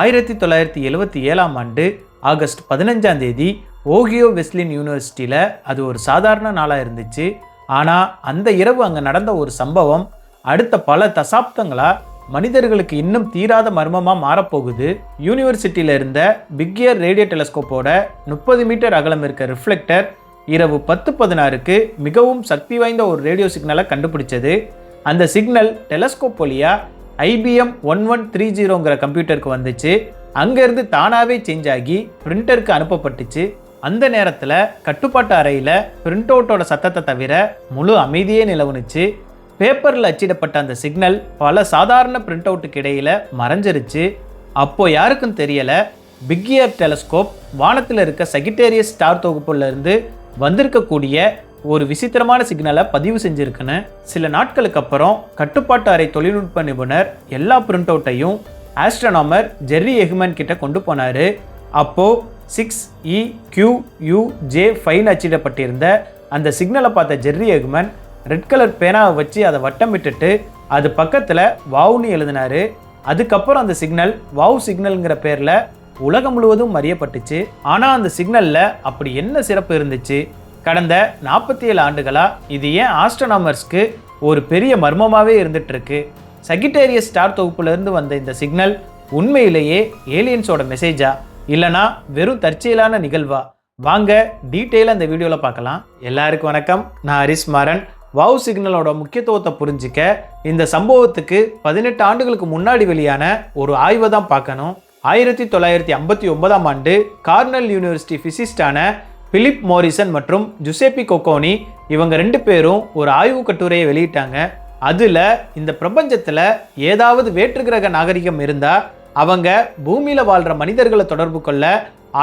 1977ஆம் ஆண்டு ஆகஸ்ட் 15ஆம் தேதி ஓஹியோ வெஸ்லின் யூனிவர்சிட்டியில் அது ஒரு சாதாரண நாளாக இருந்துச்சு. ஆனால் அந்த இரவு அங்கே நடந்த ஒரு சம்பவம் அடுத்த பல தசாப்தங்களாக மனிதர்களுக்கு இன்னும் தீராத மர்மமாக மாறப்போகுது. யூனிவர்சிட்டியில் இருந்த பிக்கியர் ரேடியோ டெலஸ்கோப்போட 30 மீட்டர் அகலம் இருக்க ரிஃப்ளெக்டர் இரவு 10:16க்கு மிகவும் சக்தி வாய்ந்த ஒரு ரேடியோ சிக்னலை கண்டுபிடிச்சது. அந்த சிக்னல் டெலஸ்கோப் வழியாக IBM 1130ங்கிற கம்ப்யூட்டருக்கு வந்துச்சு. அங்கேருந்து தானாகவே சேஞ்ச் ஆகி பிரிண்டருக்கு அனுப்பப்பட்டுச்சு. அந்த நேரத்தில் கட்டுப்பாட்டு அறையில் பிரிண்ட் அவுட்டோட சத்தத்தை தவிர முழு அமைதியே நிலவுனுச்சு. பேப்பரில் அச்சிடப்பட்ட அந்த சிக்னல் பல சாதாரண பிரிண்ட் அவுட்டுக்கு இடையில் மறைஞ்சிருச்சு. அப்போ யாருக்கும் தெரியலை பிக்கியர் டெலஸ்கோப் வானத்தில் இருக்க சகிட்டேரியஸ் ஸ்டார் தொகுப்புலேருந்து வந்திருக்கக்கூடிய ஒரு விசித்திரமான சிக்னலை பதிவு செஞ்சுருக்குன்னு. சில நாட்களுக்கு அப்புறம் கட்டுப்பாட்டு அறை தொழில்நுட்ப நிபுணர் எல்லா பிரிண்ட் அவுட்டையும் ஆஸ்ட்ரோனாமர் ஜெர்ரி எஹ்மன் கிட்ட கொண்டு போனார். அப்போது 6EQUJ5 அச்சிடப்பட்டிருந்த அந்த சிக்னலை பார்த்த ஜெர்ரி எஹ்மன் ரெட் கலர் பேனாவை வச்சு அதை வட்டமிட்டுட்டு அது பக்கத்தில் வாவ்னு எழுதினார். அதுக்கப்புறம் அந்த சிக்னல் வாவ் சிக்னல்ங்கிற பேரில் உலகம் முழுவதும் அறியப்பட்டுச்சு. ஆனால் அந்த சிக்னலில் அப்படி என்ன சிறப்பு இருந்துச்சு? கடந்த 47 ஆண்டுகளாக இது ஏன் ஆஸ்ட்ரோனாமர்ஸ்க்கு ஒரு பெரிய மர்மமாகவே இருந்துகிட்ருக்கு? சகிட்டேரியஸ் ஸ்டார் தொகுப்புலேருந்து வந்த இந்த சிக்னல் உண்மையிலேயே ஏலியன்ஸோட மெசேஜா இல்லைனா வெறும் தற்செயலான நிகழ்வா? வாங்க டீட்டெயிலாக இந்த வீடியோவில் பார்க்கலாம். எல்லாருக்கும் வணக்கம், நான் ஹரிஸ் மாறன். வாவ் சிக்னலோட முக்கியத்துவத்தை புரிஞ்சிக்க இந்த சம்பவத்துக்கு 18 ஆண்டுகளுக்கு முன்னாடி வெளியான ஒரு ஆய்வை தான் பார்க்கணும். 1959ஆம் ஆண்டு கார்னல் யூனிவர்சிட்டி ஃபிசிஸ்டான பிலிப் மோரிசன் மற்றும் ஜுசேப்பி கொக்கோனி இவங்க 2 பேரும் ஒரு ஆய்வு கட்டுரையை வெளியிட்டாங்க. அதில் இந்த பிரபஞ்சத்தில் ஏதாவது வேற்று கிரக நாகரிகம் இருந்தால் அவங்க பூமியில் வாழ்கிற மனிதர்களை தொடர்பு கொள்ள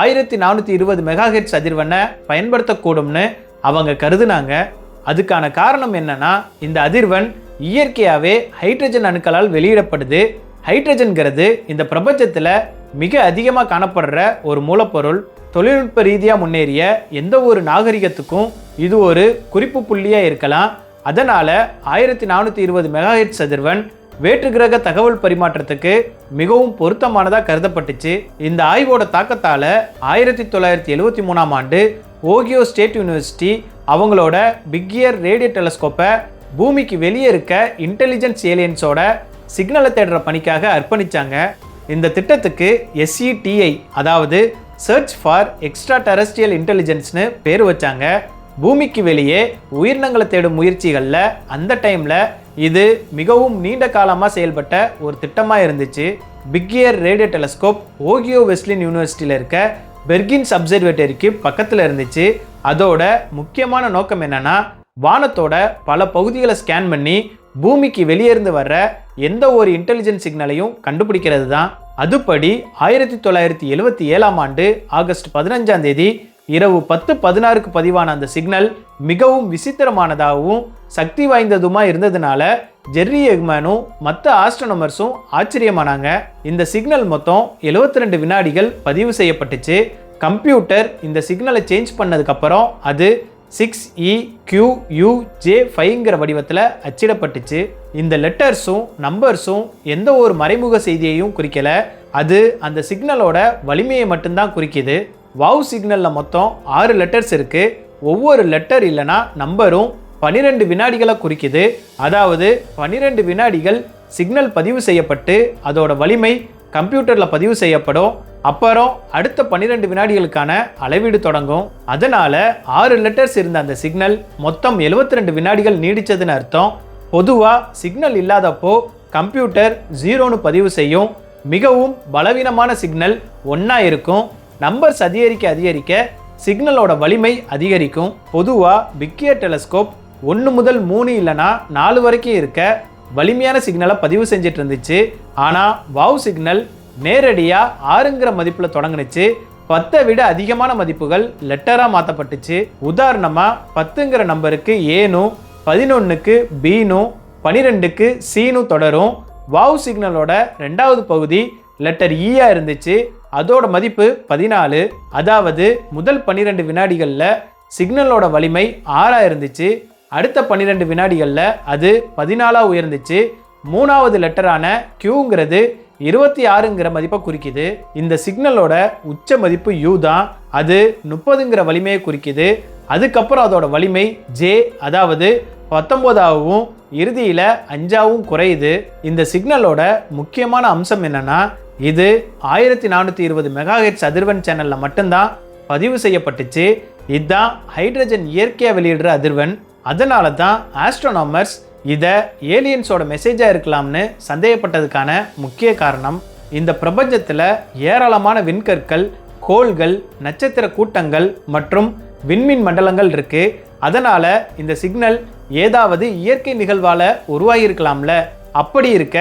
1420 மெகாஹெர்ட்ஸ் அதிர்வெண்ணை பயன்படுத்தக்கூடும்னு அவங்க கருதுனாங்க. அதுக்கான காரணம் என்னன்னா, இந்த அதிர்வெண் இயற்கையாகவே ஹைட்ரஜன் அணுக்களால் வெளியிடப்படுது. ஹைட்ரஜன்கிறது இந்த பிரபஞ்சத்தில் மிக அதிகமாக காணப்படுற ஒரு மூலப்பொருள். தொழில்நுட்ப ரீதியாக முன்னேறிய எந்த ஒரு நாகரிகத்துக்கும் இது ஒரு குறிப்பு புள்ளியாக இருக்கலாம். அதனால் 1420 மெகாஹெர்ட்ஸ் அதிர்வெண் வேற்று கிரக தகவல் பரிமாற்றத்துக்கு மிகவும் பொருத்தமானதாக கருதப்பட்டுச்சு. இந்த ஆய்வோட தாக்கத்தால் 1973ஆம் ஆண்டு ஓஹியோ ஸ்டேட் யூனிவர்சிட்டி அவங்களோட பிக்கியர் ரேடியோ டெலஸ்கோப்பை பூமிக்கு வெளியே இருக்க இன்டெலிஜென்ஸ் ஏலியன்ஸோட சிக்னலை தேடுற பணிக்காக அர்ப்பணித்தாங்க. இந்த திட்டத்துக்கு SETI அதாவது சர்ச் ஃபார் எக்ஸ்ட்ரா டெரஸ்ட்ரியல் இன்டெலிஜென்ஸ்னு பேர் வச்சாங்க. பூமிக்கு வெளியே உயிரினங்களை தேடும் முயற்சிகளில் அந்த டைமில் இது மிகவும் நீண்ட காலமாக செயல்பட்ட ஒரு திட்டமாக இருந்துச்சு. பிக்கியர் ரேடியோ டெலஸ்கோப் ஓஹியோ வெஸ்லின் யூனிவர்சிட்டியில் இருக்க பெர்கின்ஸ் அப்சர்வேட்டரிக்கு பக்கத்தில் இருந்துச்சு. அதோட முக்கியமான நோக்கம் என்னன்னா, வானத்தோட பல பகுதிகளை ஸ்கேன் பண்ணி பூமிக்கு வெளியேருந்து வர்ற எந்த ஒரு இன்டெலிஜென்ஸ் சிக்னலையும் கண்டுபிடிக்கிறது தான். அதுபடி 1977ஆம் ஆண்டு ஆகஸ்ட் 15ஆம் தேதி இரவு 10:16க்கு பதிவான அந்த சிக்னல் மிகவும் விசித்திரமானதாகவும் சக்தி வாய்ந்ததுமா இருந்ததுனால ஜெர்ரி எஹ்மனும் மற்ற ஆஸ்ட்ரோனமர்ஸும் ஆச்சரியமானாங்க. இந்த சிக்னல் மொத்தம் 72 வினாடிகள் பதிவு செய்யப்பட்டுச்சு. கம்ப்யூட்டர் இந்த சிக்னலை சேஞ்ச் பண்ணதுக்கப்புறம் அது 6EQUJ5ங்கிற வடிவத்தில் அச்சிடப்பட்டுச்சு. இந்த லெட்டர்ஸும் நம்பர்ஸும் எந்த ஒரு மறைமுக செய்தியையும் குறிக்கல. அது அந்த சிக்னலோட வலிமையை மட்டும்தான் குறிக்குது. வாவ் சிக்னலில் மொத்தம் 6 லெட்டர்ஸ் இருக்குது. ஒவ்வொரு லெட்டர் இல்லைனா நம்பரும் 12 வினாடிகளை குறிக்குது. அதாவது 12 வினாடிகள் சிக்னல் பதிவு செய்யப்பட்டு அதோட வலிமை கம்ப்யூட்டரில் பதிவு செய்யப்படும். அப்புறம் அடுத்த 12 வினாடிகளுக்கான அளவீடு தொடங்கும். அதனால் 6 லெட்டர்ஸ் இருந்த அந்த சிக்னல் மொத்தம் 72 வினாடிகள் நீடிச்சதுன்னு அர்த்தம். பொதுவாக சிக்னல் இல்லாதப்போ கம்ப்யூட்டர் 0ன்னு பதிவு செய்யும். மிகவும் பலவீனமான சிக்னல் 1ஆ இருக்கும். நம்பர்ஸ் அதிகரிக்க சிக்னலோட வலிமை அதிகரிக்கும். பொதுவாக பிக்கியர் டெலஸ்கோப் 1 முதல் 3 இல்லைனா 4 வரைக்கும் இருக்க வலிமையான சிக்னலை பதிவு செஞ்சிட்டு இருந்துச்சு. ஆனால் வாவ் சிக்னல் நேரடியாக 6ங்கிற மதிப்பில் தொடங்குனுச்சு. 10 விட அதிகமான மதிப்புகள் லெட்டராக மாற்றப்பட்டுச்சு. உதாரணமாக 10ங்கிற நம்பருக்கு ஏனும் 11க்கு பீனும் 12க்கு சீனும் தொடரும். வாவ் சிக்னலோட 2வது பகுதி லெட்டர் ஈயா இருந்துச்சு. அதோட மதிப்பு 14. அதாவது முதல் 12 வினாடிகளில் சிக்னலோட வலிமை 6ஆக இருந்துச்சு. அடுத்த 12 வினாடிகளில் அது 14ஆக உயர்ந்துச்சு. 3வது லெட்டரான Qங்கிறது 26ங்கிற மதிப்பை குறிக்குது. இந்த சிக்னலோட உச்ச மதிப்பு U தான். அது 30ங்கிற வலிமையை குறிக்குது. அதுக்கப்புறம் அதோட வலிமை J, அதாவது 19ஆகவும் இறுதியில் 5ஆகவும் குறையுது. இந்த சிக்னலோட முக்கியமான அம்சம் என்னன்னா, இது 1420 மெகாஹெர்ட்ஸ் அதிர்வெண் சேனலில் மட்டும்தான் பதிவு செய்யப்பட்டுச்சு. இதுதான் ஹைட்ரஜன் இயற்கையாக வெளியிடுற அதிர்வெண். அதனால தான் ஆஸ்ட்ரோனாமர்ஸ் இதை ஏலியன்ஸோட மெசேஜாக இருக்கலாம்னு சந்தேகப்பட்டதுக்கான முக்கிய காரணம். இந்த பிரபஞ்சத்தில் ஏராளமான விண்கற்கள், கோள்கள், நட்சத்திர கூட்டங்கள் மற்றும் விண்மீன் மண்டலங்கள் இருக்கு. அதனால இந்த சிக்னல் ஏதாவது இயற்கை நிகழ்வால உருவாகியிருக்கலாம்ல. அப்படி இருக்க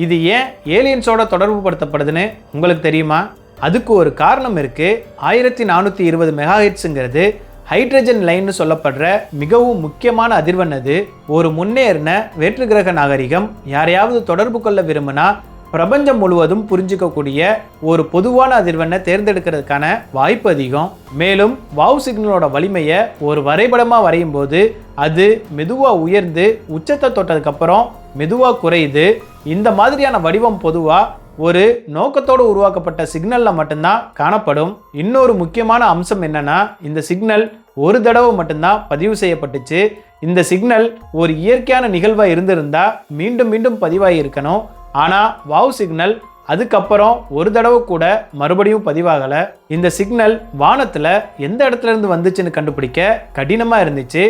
இது ஏன் ஏலியன்ஸோட தொடர்பு படுத்தப்படுதுன்னு உங்களுக்கு தெரியுமா? அதுக்கு ஒரு காரணம் இருக்கு. 1420 மெகாஹெர்ட்ஸுங்கிறது ஹைட்ரஜன் லைன்னு சொல்லப்படுற மிகவும் முக்கியமான அதிர்வெண். அது ஒரு முன்னேறின வேற்று கிரக நாகரிகம் யாரையாவது தொடர்பு கொள்ள விரும்பினா பிரபஞ்சம் முழுவதும் புரிஞ்சிக்கக்கூடிய ஒரு பொதுவான அதிர்வெண்ணை தேர்ந்தெடுக்கிறதுக்கான வாய்ப்பு அதிகம். மேலும் வாவ் சிக்னலோட வலிமையை ஒரு வரைபடமாக வரையும் போது அது மெதுவாக உயர்ந்து உச்சத்தை தொட்டதுக்கப்புறம் மெதுவாக குறையுது. இந்த மாதிரியான வடிவம் பொதுவாக ஒரு நோக்கத்தோடு உருவாக்கப்பட்ட சிக்னலில் மட்டும்தான் காணப்படும். இன்னொரு முக்கியமான அம்சம் என்னன்னா, இந்த சிக்னல் ஒரு தடவை மட்டும்தான் பதிவு செய்யப்பட்டுச்சு. இந்த சிக்னல் ஒரு இயற்கையான நிகழ்வாக இருந்திருந்தா மீண்டும் மீண்டும் பதிவாகி இருக்கணும். ஆனால் வாவ் சிக்னல் அதுக்கப்புறம் ஒரு தடவை கூட மறுபடியும் பதிவாகலை. இந்த சிக்னல் வானத்தில் எந்த இடத்துல இருந்து வந்துச்சுன்னு கண்டுபிடிக்க கடினமாக இருந்துச்சு.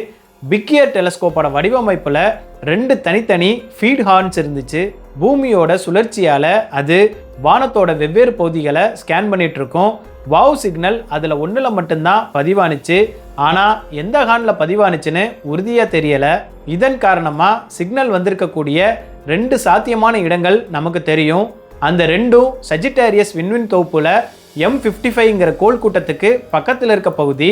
பிக்கியர் டெலஸ்கோப்போட வடிவமைப்பில் 2 தனித்தனி ஃபீட் ஹார்ன்ஸ் இருந்துச்சு. பூமியோட சுழற்சியால் அது வானத்தோட வெவ்வேறு பகுதிகளை ஸ்கேன் பண்ணிட்டு இருக்கும். வாவ் சிக்னல் அதில் ஒன்றில் மட்டும்தான் பதிவானுச்சு. ஆனால் எந்த ஹார்னில் பதிவானுச்சுன்னு உறுதியாக தெரியலை. இதன் காரணமாக சிக்னல் வந்திருக்கக்கூடிய 2 சாத்தியமான இடங்கள் நமக்கு தெரியும். அந்த 2ம் சஜிட்டேரியஸ் விண்வெண் தொகுப்புல M55ங்கிற கோள் கூட்டத்துக்கு பக்கத்தில் இருக்க பகுதி.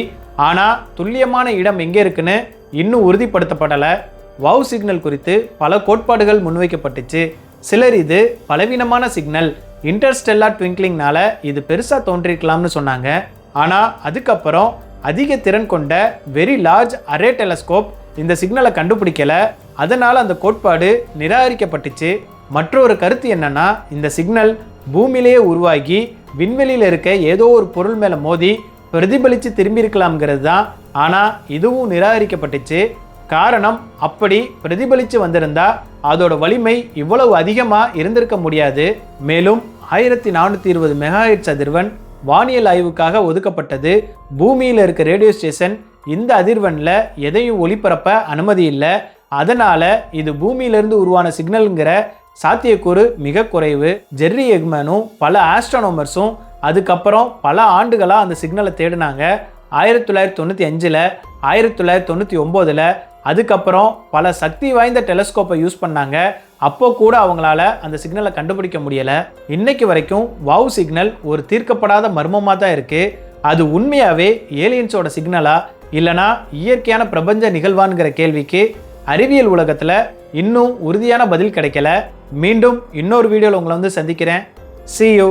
ஆனால் துல்லியமான இடம் எங்கே இருக்குன்னு இன்னும் உறுதிப்படுத்தப்படலை. வாவ் சிக்னல் குறித்து பல கோட்பாடுகள் முன்வைக்கப்பட்டுச்சு. சிலர் இது பலவீனமான சிக்னல், இன்டர்ஸ்டெல்லார் ட்விங்க்லிங்னால இது பெருசாக தோன்றிருக்கலாம்னு சொன்னாங்க. ஆனால் அதுக்கப்புறம் அதிக திறன் கொண்ட வெரி லார்ஜ் அரே டெலஸ்கோப் இந்த சிக்னலை கண்டுபிடிக்கல. அதனால் அந்த கோட்பாடு நிராகரிக்கப்பட்டுச்சு. மற்றொரு கருத்து என்னன்னா, இந்த சிக்னல் பூமியிலேயே உருவாகி விண்வெளியில் இருக்க ஏதோ ஒரு பொருள் மேலே மோதி பிரதிபலித்து திரும்பி இருக்கலாம்ங்கிறது தான். ஆனால் இதுவும் நிராகரிக்கப்பட்டுச்சு. காரணம், அப்படி பிரதிபலித்து வந்திருந்தா அதோட வலிமை இவ்வளவு அதிகமாக இருந்திருக்க முடியாது. மேலும் 1420 மெகாஹெர்ட்ஸ் அதிர்வெண் வானியல் ஆய்வுக்காக ஒதுக்கப்பட்டது. பூமியில் இருக்க ரேடியோ ஸ்டேஷன் இந்த அதிர்வெண்ணில் எதையும் ஒளிபரப்ப அனுமதி இல்லை. அதனால இது பூமியிலிருந்து உருவான சிக்னலுங்கிற சாத்தியக்கூறு மிக குறைவு. ஜெர்ரி எக்மேனும் பல ஆஸ்ட்ரோனோமர்ஸும் அதுக்கப்புறம் பல ஆண்டுகளாக அந்த சிக்னலை தேடினாங்க. 1995, 1999, அதுக்கப்புறம் பல சக்தி வாய்ந்த டெலஸ்கோப்பை யூஸ் பண்ணாங்க. அப்போ கூட அவங்களால அந்த சிக்னலை கண்டுபிடிக்க முடியலை. இன்னைக்கு வரைக்கும் வாவ் சிக்னல் ஒரு தீர்க்கப்படாத மர்மமாக தான் இருக்குது. அது உண்மையாகவே ஏலியன்ஸோட சிக்னலா இல்லைனா இயற்கையான பிரபஞ்ச நிகழ்வான்கிற கேள்விக்கு அறிவியல் உலகத்தில் இன்னும் உறுதியான பதில் கிடைக்கல. மீண்டும் இன்னொரு வீடியோவில் உங்களை சந்திக்கிறேன். See you.